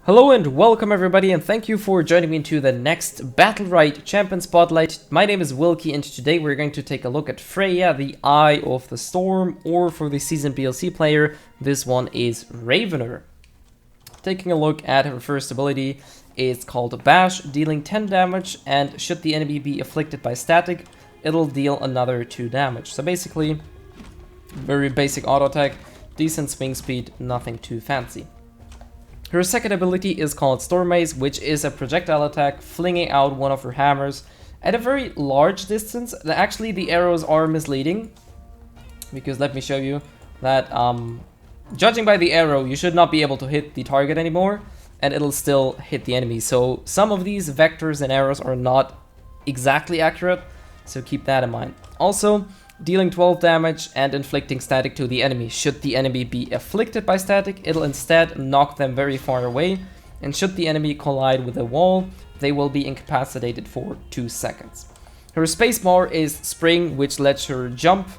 Hello and welcome everybody, and thank you for joining me into the next Battlerite Champion Spotlight. My name is Wilky, and today we're going to take a look at Freya, the Eye of the Storm, or for the seasoned BLC player, this one is Ravener. Taking a look at her first ability, it's called Bash, dealing 10 damage, and should the enemy be afflicted by static, it'll deal another 2 damage. So basically, very basic auto attack, decent swing speed, nothing too fancy. Her second ability is called Storm Mace, which is a projectile attack, flinging out one of her hammers at a very large distance. Actually, the arrows are misleading, because let me show you that, judging by the arrow, you should not be able to hit the target anymore, and it'll still hit the enemy. So some of these vectors and arrows are not exactly accurate, so keep that in mind. Also, dealing 12 damage and inflicting static to the enemy. Should the enemy be afflicted by static, it'll instead knock them very far away, and should the enemy collide with a wall, they will be incapacitated for 2 seconds. Her spacebar is Spring, which lets her jump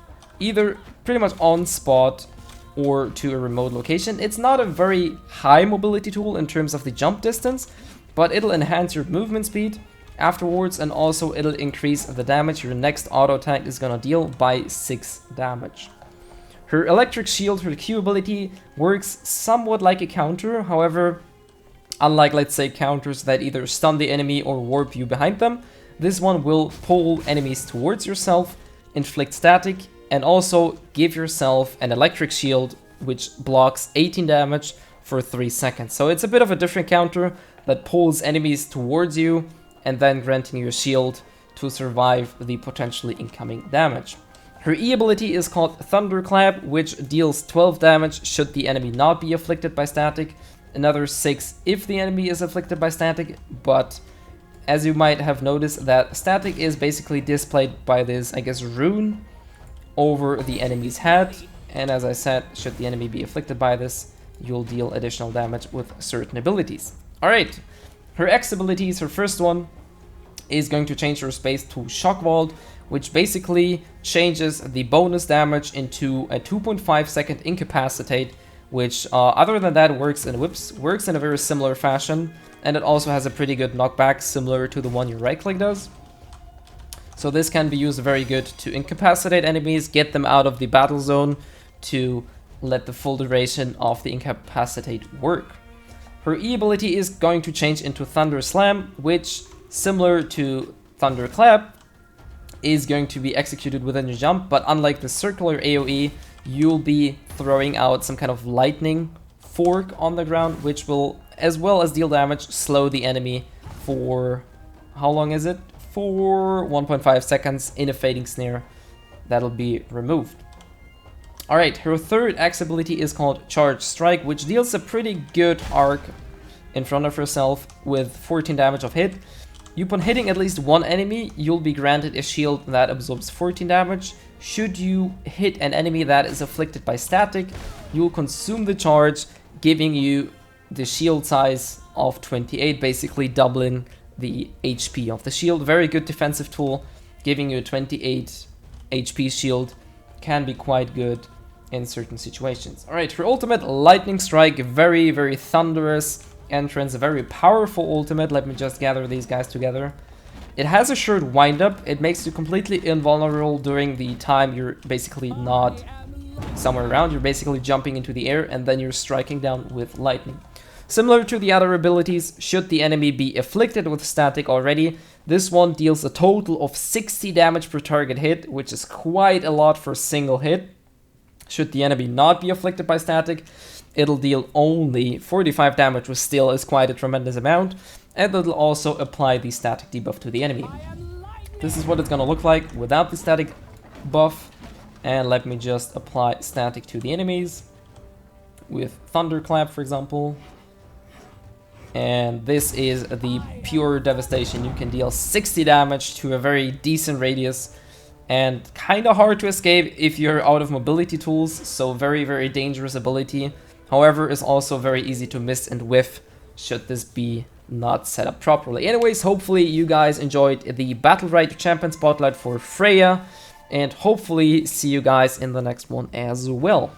either pretty much on spot or to a remote location. It's not a very high mobility tool in terms of the jump distance, but it'll enhance your movement speed afterwards, and also it'll increase the damage your next auto attack is gonna deal by 6 damage. Her electric shield, her Q ability, works somewhat like a counter. However, unlike, let's say, counters that either stun the enemy or warp you behind them, this one will pull enemies towards yourself, inflict static, and also give yourself an electric shield which blocks 18 damage for 3 seconds. So it's a bit of a different counter that pulls enemies towards you and then granting you a shield to survive the potentially incoming damage. Her E ability is called Thunderclap, which deals 12 damage should the enemy not be afflicted by static, another 6 if the enemy is afflicted by static, but as you might have noticed, that static is basically displayed by this, I guess, rune over the enemy's head, and as I said, should the enemy be afflicted by this, you'll deal additional damage with certain abilities. Alright. Her X abilities, her first one is going to change her space to Shock Vault, which basically changes the bonus damage into a 2.5 second incapacitate, which other than that works in a very similar fashion, and it also has a pretty good knockback similar to the one your right click does. So this can be used very good to incapacitate enemies, get them out of the battle zone to let the full duration of the incapacitate work. Her E ability is going to change into Thunder Slam, which, similar to Thunderclap, is going to be executed within your jump, but unlike the circular AoE, you'll be throwing out some kind of lightning fork on the ground, which will, as well as deal damage, slow the enemy for, how long is it? For 1.5 seconds in a fading snare that'll be removed. Alright, her third X ability is called Charge Strike, which deals a pretty good arc in front of herself with 14 damage of hit. Upon hitting at least one enemy, you'll be granted a shield that absorbs 14 damage. Should you hit an enemy that is afflicted by static, you'll consume the charge, giving you the shield size of 28, basically doubling the HP of the shield. Very good defensive tool, giving you a 28 HP shield can be quite good in certain situations. Alright, her ultimate, Lightning Strike, very, very thunderous entrance, a very powerful ultimate. Let me just gather these guys together. It has a short wind-up. It makes you completely invulnerable during the time you're basically not somewhere around. You're basically jumping into the air, and then you're striking down with lightning. Similar to the other abilities, should the enemy be afflicted with static already, this one deals a total of 60 damage per target hit, which is quite a lot for a single hit. Should the enemy not be afflicted by static, it'll deal only 45 damage, which still is quite a tremendous amount, and it'll also apply the static debuff to the enemy. This is what it's gonna look like without the static buff, and let me just apply static to the enemies with Thunderclap, for example. And this is the pure devastation. You can deal 60 damage to a very decent radius, and kind of hard to escape if you're out of mobility tools, so very, very dangerous ability. However, it's also very easy to miss and whiff should this be not set up properly. Anyways, hopefully you guys enjoyed the Battlerite Champion Spotlight for Freya, and hopefully see you guys in the next one as well.